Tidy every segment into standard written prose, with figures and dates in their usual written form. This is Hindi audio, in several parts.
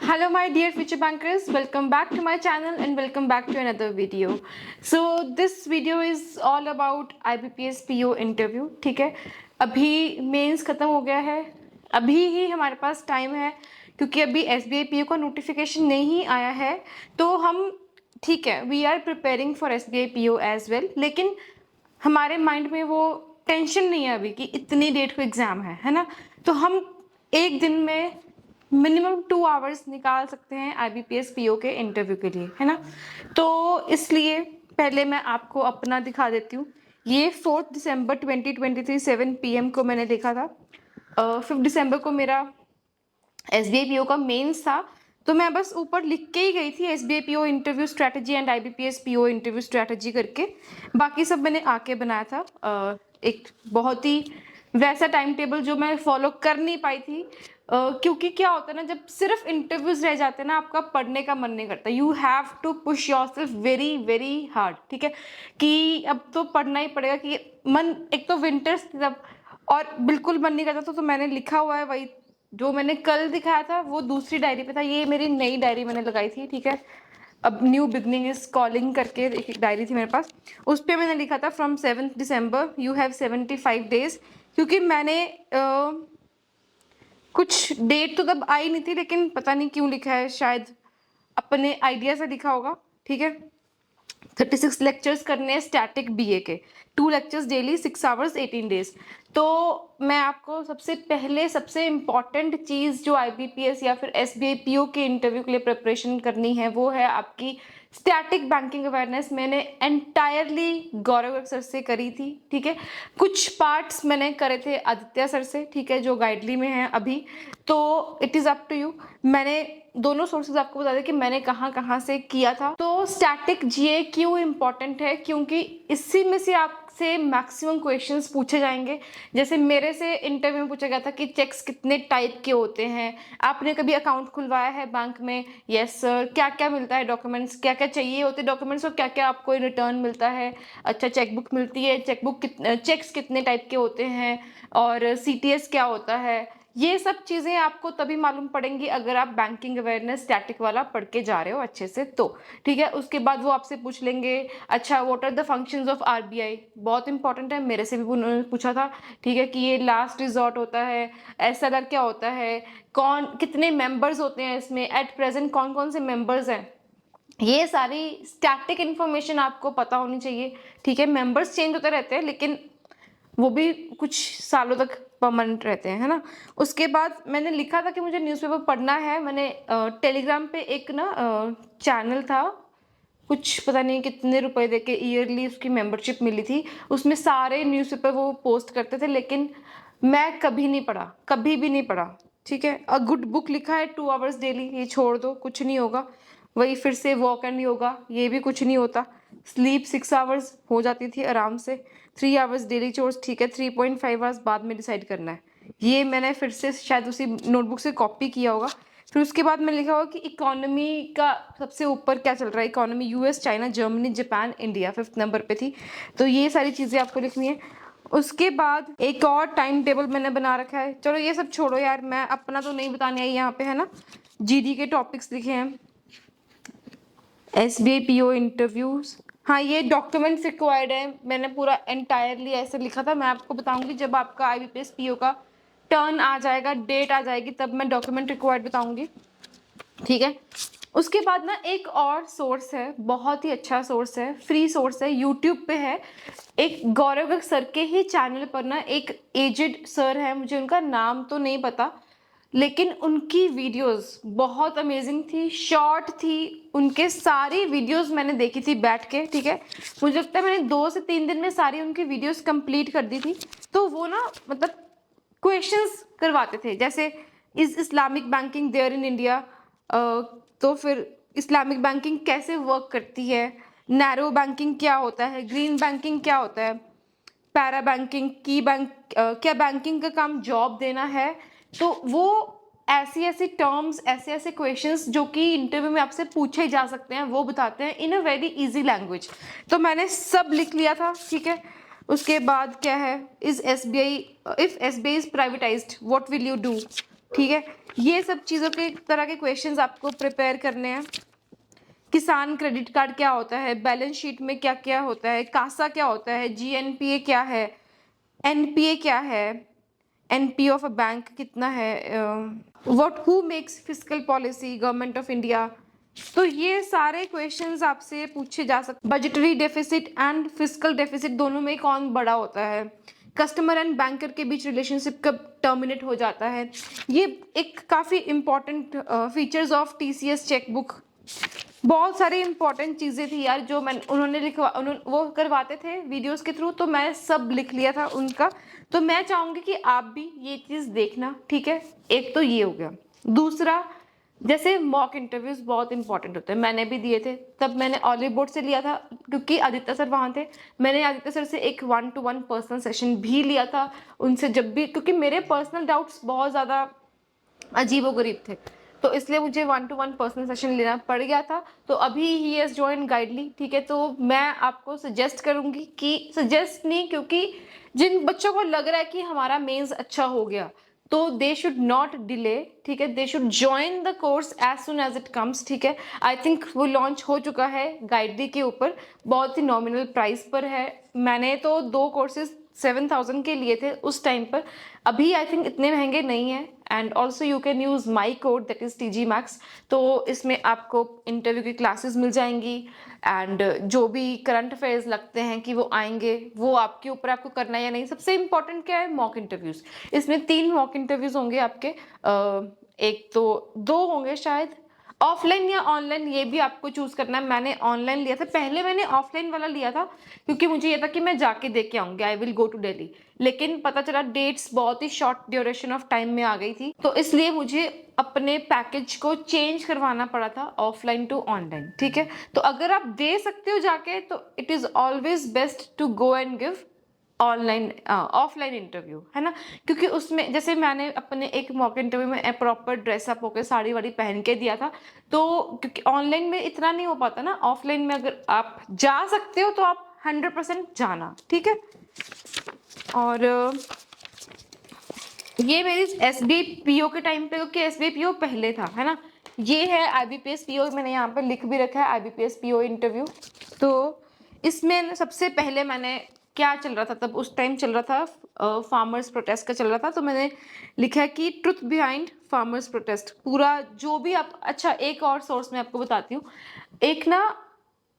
Hello my dear future bankers, welcome back to my channel and welcome back to another video. So this video is all about IBPS PO interview. ठीक है, अभी मेंस खत्म हो गया है, अभी ही हमारे पास टाइम है क्योंकि अभी SBI PO का नोटिफिकेशन नहीं आया है, तो हम ठीक है we are preparing for SBI PO as well, लेकिन हमारे माइंड में वो टेंशन नहीं है अभी कि इतनी डेट को एग्ज़ाम है ना, तो हम एक दिन में मिनिमम 2 आवर्स निकाल सकते हैं IBPS PO के इंटरव्यू के लिए, है ना। तो इसलिए पहले मैं आपको अपना दिखा देती हूँ। ये 4 दिसंबर 2023 7 PM को मैंने देखा था। 5 दिसंबर को मेरा SBI PO का मेंस था, तो मैं बस ऊपर लिख के ही गई थी SBI PO interview strategy and IBPS PO interview strategy करके। बाकी सब मैंने आके बनाया था। एक बहुत ही वैसा टाइम टेबल जो मैं फॉलो कर नहीं पाई थी, क्योंकि क्या होता है ना, जब सिर्फ इंटरव्यूज रह जाते हैं ना, आपका पढ़ने का मन नहीं करता। You have to push yourself very very hard, ठीक है, कि अब तो पढ़ना ही पड़ेगा। कि मन, एक तो विंटर्स तब और बिल्कुल मन नहीं करता तो मैंने लिखा हुआ है वही जो मैंने कल दिखाया था, वो दूसरी डायरी पे था। ये मेरी नई डायरी मैंने लगाई थी, ठीक है। अब न्यू बिगनिंग इज कॉलिंग करके एक डायरी थी मेरे पास, उस पर मैंने लिखा था from 7 December you have 75 days, क्योंकि मैंने कुछ डेट तो तब आई नहीं थी, लेकिन पता नहीं क्यों लिखा है, शायद अपने आइडिया से लिखा होगा, ठीक है। 36 लेक्चर्स करने हैं स्टैटिक BA के, 2 लेक्चर्स डेली, 6 आवर्स, 18 डेज। तो मैं आपको सबसे पहले सबसे इम्पॉर्टेंट चीज़ जो IBPS या फिर SBI PO के इंटरव्यू के लिए प्रिपरेशन करनी है, वो है आपकी स्टैटिक बैंकिंग अवेयरनेस। मैंने एंटायरली गौरव सर से करी थी, ठीक है। कुछ पार्ट्स मैंने करे थे आदित्य सर से, ठीक है, जो गाइडली में है अभी। तो it is up to you. मैंने दोनों सोर्सेज आपको बता दें कि मैंने कहाँ कहाँ से किया था। तो स्टैटिक GA क्यों इम्पॉर्टेंट है, क्योंकि इसी में से आपसे मैक्सिमम क्वेश्चंस पूछे जाएंगे। जैसे मेरे से इंटरव्यू में पूछा गया था कि चेक्स कितने टाइप के होते हैं, आपने कभी अकाउंट खुलवाया है बैंक में? Yes sir. क्या क्या मिलता है डॉक्यूमेंट्स, क्या क्या चाहिए होते डॉक्यूमेंट्स और क्या क्या आपको रिटर्न मिलता है? अच्छा, चेकबुक मिलती है, चेक्स कितने टाइप के होते हैं, और CTS क्या होता है? ये सब चीज़ें आपको तभी मालूम पड़ेंगी अगर आप बैंकिंग अवेयरनेस स्टैटिक वाला पढ़ के जा रहे हो अच्छे से, तो ठीक है। उसके बाद वो आपसे पूछ लेंगे, अच्छा what are the functions of RBI, बहुत इंपॉर्टेंट है, मेरे से भी उन्होंने पूछा था, ठीक है, कि ये लास्ट रिजॉर्ट होता है, SLR क्या होता है, कौन कितने मेंबर्स होते हैं इसमें, एट प्रेजेंट कौन कौन से मेंबर्स हैं, ये सारी स्टैटिक इन्फॉर्मेशन आपको पता होनी चाहिए, ठीक है। मेंबर्स चेंज होते रहते हैं, लेकिन वो भी कुछ सालों तक परमानेंट रहते हैं, है ना। उसके बाद मैंने लिखा था कि मुझे न्यूज़पेपर पढ़ना है। मैंने टेलीग्राम पे एक ना चैनल था, कुछ पता नहीं कितने रुपए देके ईयरली उसकी मेंबरशिप मिली थी, उसमें सारे न्यूज़पेपर वो पोस्ट करते थे, लेकिन मैं कभी नहीं पढ़ा, कभी भी नहीं पढ़ा, ठीक है। अ गुड बुक लिखा है 2 आवर्स डेली, ये छोड़ दो, कुछ नहीं होगा। वही फिर से वॉक एंड योगा, ये भी कुछ नहीं होता। स्लीप 6 आवर्स हो जाती थी आराम से। 3 आवर्स डेली चोर्स, ठीक है, 3.5 आवर्स बाद में डिसाइड करना है। ये मैंने फिर से शायद उसी नोटबुक से कॉपी किया होगा। फिर उसके बाद मैंने लिखा होगा कि इकोनॉमी का सबसे ऊपर क्या चल रहा है, economy US, China, Germany, Japan, India 5th number पे थी। तो ये सारी चीज़ें आपको लिखनी है। उसके बाद एक और टाइम टेबल मैंने बना रखा है। चलो ये सब छोड़ो यार, मैं अपना तो नहीं बताने आई यहाँ पे, है ना। GD के टॉपिक्स लिखे हैं, SBI PO इंटरव्यूज। हाँ, ये डॉक्यूमेंट्स रिक्वायर्ड है, मैंने पूरा एंटायरली ऐसे लिखा था। मैं आपको बताऊंगी जब आपका IBPS PO का टर्न आ जाएगा, डेट आ जाएगी, तब मैं डॉक्यूमेंट रिक्वायर्ड बताऊंगी, ठीक है। उसके बाद ना एक और सोर्स है, बहुत ही अच्छा सोर्स है, फ्री सोर्स है, यूट्यूब पे है। एक गौरव गर्ग सर के ही चैनल पर ना एक एजेड सर है, मुझे उनका नाम तो नहीं पता, लेकिन उनकी वीडियोस बहुत अमेजिंग थी, शॉर्ट थी। उनके सारी वीडियोस मैंने देखी थी बैठ के, ठीक है। मुझे लगता है मैंने 2 से 3 दिन में सारी उनकी वीडियोस कंप्लीट कर दी थी। तो वो ना मतलब क्वेश्चंस करवाते थे, जैसे is Islamic banking there in India, तो फिर इस्लामिक बैंकिंग कैसे वर्क करती है, नैरो बैंकिंग क्या होता है, ग्रीन बैंकिंग क्या होता है, पैरा बैंकिंग की क्या बैंकिंग का काम जॉब देना है। तो वो ऐसी ऐसी टर्म्स, ऐसे ऐसे क्वेश्चंस जो कि इंटरव्यू में आपसे पूछे जा सकते हैं, वो बताते हैं इन अ वेरी इजी लैंग्वेज। तो मैंने सब लिख लिया था, ठीक है। उसके बाद क्या है, is SBI, if SBI is privatised what will you do, ठीक है, ये सब चीज़ों के तरह के क्वेश्चंस आपको प्रिपेयर करने हैं। किसान क्रेडिट कार्ड क्या होता है, बैलेंस शीट में क्या क्या होता है, कासा क्या होता है, जीएनपीए क्या है, एनपीए क्या है, एनपीए ऑफ अ बैंक कितना है, what who makes fiscal policy, government of India. तो ये सारे क्वेश्चंस आपसे पूछे जा सकते। Budgetary deficit and fiscal deficit दोनों में कौन बड़ा होता है, कस्टमर एंड बैंकर के बीच रिलेशनशिप कब टर्मिनेट हो जाता है। ये एक काफ़ी important features of TCS chequebook. बहुत सारी इंपॉर्टेंट चीज़ें थी यार जो उन्होंने वो करवाते थे वीडियोस के थ्रू, तो मैं सब लिख लिया था उनका। तो मैं चाहूँगी कि आप भी ये चीज़ देखना, ठीक है। एक तो ये हो गया। दूसरा, जैसे मॉक इंटरव्यूज बहुत इंपॉर्टेंट होते हैं, मैंने भी दिए थे। तब मैंने ऑलिव बोर्ड से लिया था क्योंकि आदित्य सर वहाँ थे। मैंने आदित्य सर से एक 1-to-1 पर्सनल सेशन भी लिया था उनसे, जब भी, क्योंकि मेरे पर्सनल डाउट्स बहुत ज़्यादा अजीबोगरीब थे, तो इसलिए मुझे 1-to-1 पर्सनल सेशन लेना पड़ गया था। तो अभी ही हैज़ जॉइन गाइडली, ठीक है। तो मैं आपको सजेस्ट करूँगी कि, सजेस्ट नहीं, क्योंकि जिन बच्चों को लग रहा है कि हमारा मेंस अच्छा हो गया, तो दे शुड नॉट डिले, ठीक है। They should join the course as soon as it comes, ठीक है। आई थिंक वो लॉन्च हो चुका है गाइडली के ऊपर, बहुत ही नॉमिनल प्राइस पर है। मैंने तो 2 कोर्सेज 7,000 के लिए थे उस टाइम पर, अभी आई थिंक इतने महंगे नहीं है। And also you can use my code, that is TG Max। तो इसमें आपको इंटरव्यू की क्लासेस मिल जाएंगी, एंड जो भी करंट अफेयर्स लगते हैं कि वो आएंगे, वो आपके ऊपर, आपको करना है या नहीं। सबसे इंपॉर्टेंट क्या है, मॉक इंटरव्यूज़। इसमें 3 मॉक इंटरव्यूज़ होंगे आपके, एक तो 2 होंगे शायद, ऑफलाइन या ऑनलाइन, ये भी आपको चूज करना है। मैंने ऑनलाइन लिया था, पहले मैंने ऑफलाइन वाला लिया था क्योंकि मुझे ये था कि मैं जाके देख के आऊंगी, I will go to Delhi. लेकिन पता चला डेट्स बहुत ही शॉर्ट ड्यूरेशन ऑफ टाइम में आ गई थी, तो इसलिए मुझे अपने पैकेज को चेंज करवाना पड़ा था ऑफलाइन टू ऑनलाइन, ठीक है। तो अगर आप दे सकते हो जाके, तो it is always best to go and give online, offline interview, है ना। क्योंकि उसमें, जैसे मैंने अपने एक मॉक इंटरव्यू में प्रॉपर ड्रेसअप होकर साड़ी वाड़ी पहन के दिया था, तो क्योंकि ऑनलाइन में इतना नहीं हो पाता ना, ऑफलाइन में अगर आप जा सकते हो तो आप 100% जाना, ठीक है। और ये मेरी SBI PO के टाइम पे, क्योंकि SBI PO पहले था, है ना। ये है IBPS PO, मैंने यहाँ पे लिख भी रखा है IBPS PO इंटरव्यू। तो इसमें सबसे पहले मैंने, क्या चल रहा था तब, उस टाइम चल रहा था फार्मर्स प्रोटेस्ट का चल रहा था, तो मैंने लिखा है कि ट्रुथ बिहाइंड फार्मर्स प्रोटेस्ट, पूरा जो भी आप। अच्छा, एक और सोर्स मैं आपको बताती हूँ, एक ना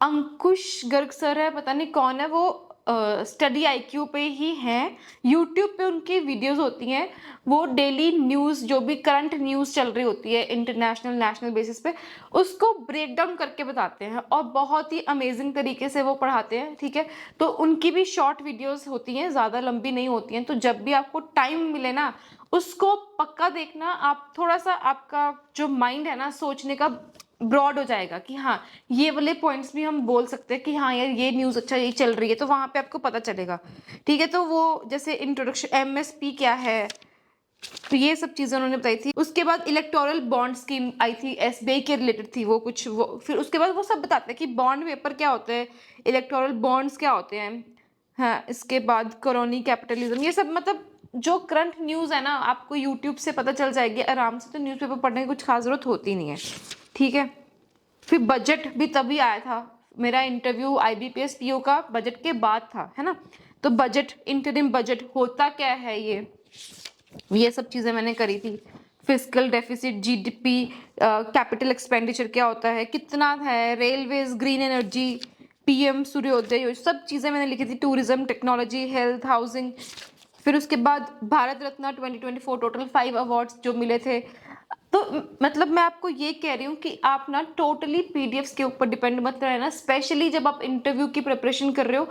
अंकुश गर्ग सर है, पता नहीं कौन है वो, स्टडी IQ पे ही हैं, यूट्यूब पे उनकी वीडियोस होती हैं। वो डेली न्यूज़, जो भी करंट न्यूज़ चल रही होती है इंटरनेशनल नेशनल बेसिस पे, उसको ब्रेक डाउन करके बताते हैं और बहुत ही अमेजिंग तरीके से वो पढ़ाते हैं, ठीक है। तो उनकी भी शॉर्ट वीडियोस होती हैं, ज़्यादा लंबी नहीं होती हैं। तो जब भी आपको टाइम मिले ना, उसको पक्का देखना। आप थोड़ा सा, आपका जो माइंड है ना सोचने का, ब्रॉड हो जाएगा कि हाँ, ये वाले पॉइंट्स भी हम बोल सकते हैं कि हाँ यार, ये न्यूज़ अच्छा, ये चल रही है, तो वहाँ पे आपको पता चलेगा, ठीक है। तो वो जैसे इंट्रोडक्शन, MSP क्या है, तो ये सब चीज़ें उन्होंने बताई थी। उसके बाद इलेक्टोरल बॉन्ड स्कीम आई थी, SBI के रिलेटेड थी वो कुछ, वो फिर उसके बाद वो सब बताते हैं कि बॉन्ड पेपर क्या होता है, इलेक्टोरल बॉन्ड्स क्या होते हैं, हाँ। इसके बाद कॉलोनी कैपिटलिज्म, ये सब, मतलब जो करंट न्यूज़ है ना, आपको यूट्यूब से पता चल जाएगी आराम से। तो न्यूज़पेपर पढ़ने की कुछ खास जरूरत होती नहीं है, ठीक है। फिर बजट भी तभी आया था, मेरा इंटरव्यू IBPS PO का बजट के बाद था, है ना। तो बजट, इंटरिम बजट होता क्या है, ये सब चीज़ें मैंने करी थी। Fiscal deficit, GDP, capital expenditure क्या होता है, कितना है, रेलवेज, ग्रीन एनर्जी, PM सूर्योदय योजना, सब चीज़ें मैंने लिखी थी। Tourism, technology, health, housing. फिर उसके बाद भारत रत्न 2024, टोटल 5 अवार्ड्स जो मिले थे। तो मतलब मैं आपको ये कह रही हूँ कि आप ना टोटली PDFs के ऊपर डिपेंड मत रहना, स्पेशली जब आप इंटरव्यू की प्रिपरेशन कर रहे हो।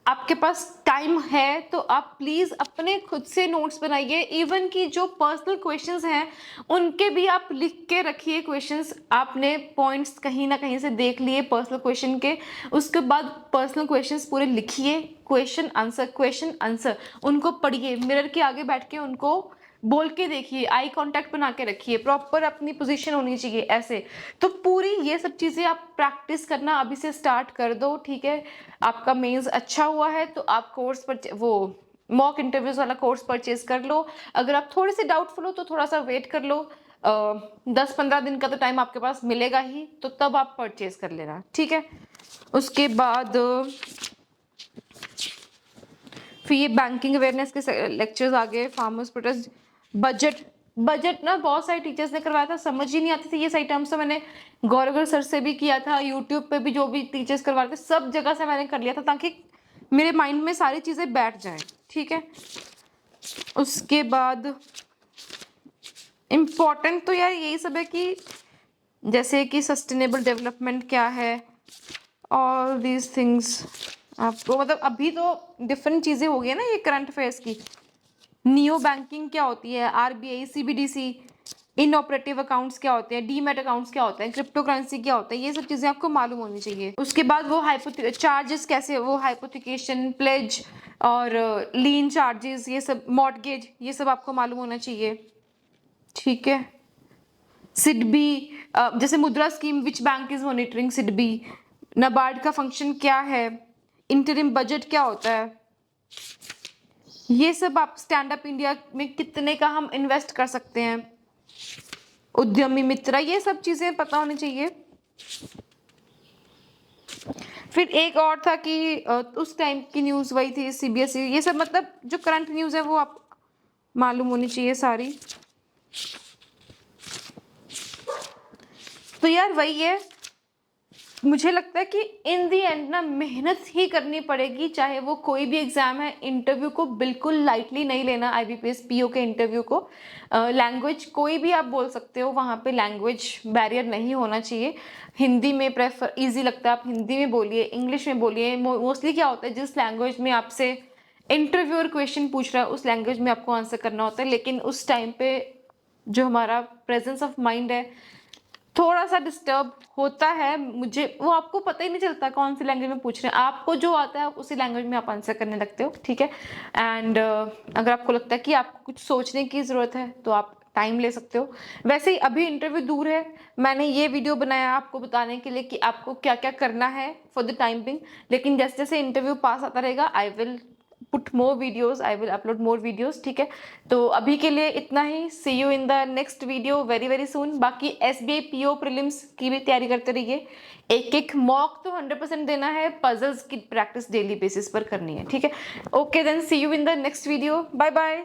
आपके पास टाइम है तो आप प्लीज़ अपने खुद से नोट्स बनाइए। इवन कि जो पर्सनल क्वेश्चंस हैं उनके भी आप लिख के रखिए क्वेश्चंस। आपने पॉइंट्स कहीं ना कहीं से देख लिए पर्सनल क्वेश्चन के, उसके बाद पर्सनल क्वेश्चंस पूरे लिखिए, क्वेश्चन आंसर उनको पढ़िए, मिरर के आगे बैठ के उनको बोल के देखिए, आई कांटेक्ट बना के रखिए, प्रॉपर अपनी पोजीशन होनी चाहिए ऐसे। तो पूरी ये सब चीज़ें आप प्रैक्टिस करना अभी से स्टार्ट कर दो, ठीक है। आपका मेंस अच्छा हुआ है तो आप कोर्स पर, वो मॉक इंटरव्यूज वाला कोर्स परचेज कर लो। अगर आप थोड़े से डाउटफुल हो तो थोड़ा सा वेट कर लो, 10-15 दिन का तो टाइम आपके पास मिलेगा ही, तो तब आप परचेज कर लेना, ठीक है। उसके बाद फिर ये बैंकिंग अवेयरनेस के लेक्चर्स आ गए, फार्मर्स प्रोटेस्ट, बजट ना बहुत सारे टीचर्स ने करवाया था, समझ ही नहीं आती थी ये सही टर्म्स, तो मैंने गौरव सर से भी किया था, यूट्यूब पे भी जो भी टीचर्स करवा रहे थे सब जगह से मैंने कर लिया था, ताकि मेरे माइंड में सारी चीज़ें बैठ जाएं, ठीक है। उसके बाद इम्पोर्टेंट तो यार यही सब है कि जैसे कि सस्टेनेबल डेवलपमेंट क्या है, ऑल दीज थिंग्स आपको, मतलब अभी तो डिफरेंट चीज़ें हो गई है ना ये करंट अफेयर्स की। नियो बैंकिंग क्या होती है, आरबीआई, सीबीडीसी, इन ऑपरेटिव अकाउंट्स क्या होते हैं, डीमैट अकाउंट्स क्या होते हैं, क्रिप्टो करेंसी क्या होता है, ये सब चीज़ें आपको मालूम होनी चाहिए। उसके बाद वो चार्जेस कैसे, वो हाइपोथिकेशन, प्लेज और लीन चार्जेस, ये सब, मॉर्टगेज, ये सब आपको मालूम होना चाहिए, ठीक है। सिडबी, जैसे मुद्रा scheme, which bank is monitoring SIDBI, NABARD का फंक्शन क्या है, इंटरिम बजट क्या होता है, ये सब आप, स्टैंड अप इंडिया में कितने का हम इन्वेस्ट कर सकते हैं, उद्यमी मित्र, ये सब चीजें पता होनी चाहिए। फिर एक और था कि उस टाइम की न्यूज़ वही थी, सीबीएसई, ये सब, मतलब जो करंट न्यूज़ है वो आप मालूम होनी चाहिए सारी। तो यार वही है, मुझे लगता है कि इन दी एंड ना मेहनत ही करनी पड़ेगी, चाहे वो कोई भी एग्जाम है। इंटरव्यू को बिल्कुल लाइटली नहीं लेना, आईबीपीएस पीओ के इंटरव्यू को। लैंग्वेज कोई भी आप बोल सकते हो, वहाँ पे लैंग्वेज बैरियर नहीं होना चाहिए। हिंदी में प्रेफर इजी लगता है, आप हिंदी में बोलिए, इंग्लिश में बोलिए। मोस्टली क्या होता है, जिस लैंग्वेज में आपसे इंटरव्यूअर क्वेश्चन पूछ रहा है उस लैंग्वेज में आपको आंसर करना होता है, लेकिन उस टाइम पे जो हमारा प्रेजेंस ऑफ माइंड है थोड़ा सा डिस्टर्ब होता है, मुझे वो आपको पता ही नहीं चलता कौन सी लैंग्वेज में पूछ रहे हैं, आपको जो आता है उसी लैंग्वेज में आप आंसर करने लगते हो, ठीक है। एंड अगर आपको लगता है कि आपको कुछ सोचने की ज़रूरत है तो आप टाइम ले सकते हो। वैसे ही अभी इंटरव्यू दूर है, मैंने ये वीडियो बनाया आपको बताने के लिए कि आपको क्या क्या करना है फॉर द टाइम बिंग, लेकिन जैसे जैसे इंटरव्यू पास आता रहेगा I will put more videos, I will upload more videos, ठीक है। तो अभी के लिए इतना ही, see you in the next video very very soon. बाकी एसबीआई पीओ प्रीलिम्स की भी तैयारी करते रहिए, एक एक मॉक तो 100% देना है, पजल्स की प्रैक्टिस डेली बेसिस पर करनी है, ठीक है। Okay then, see you in the next video, bye bye.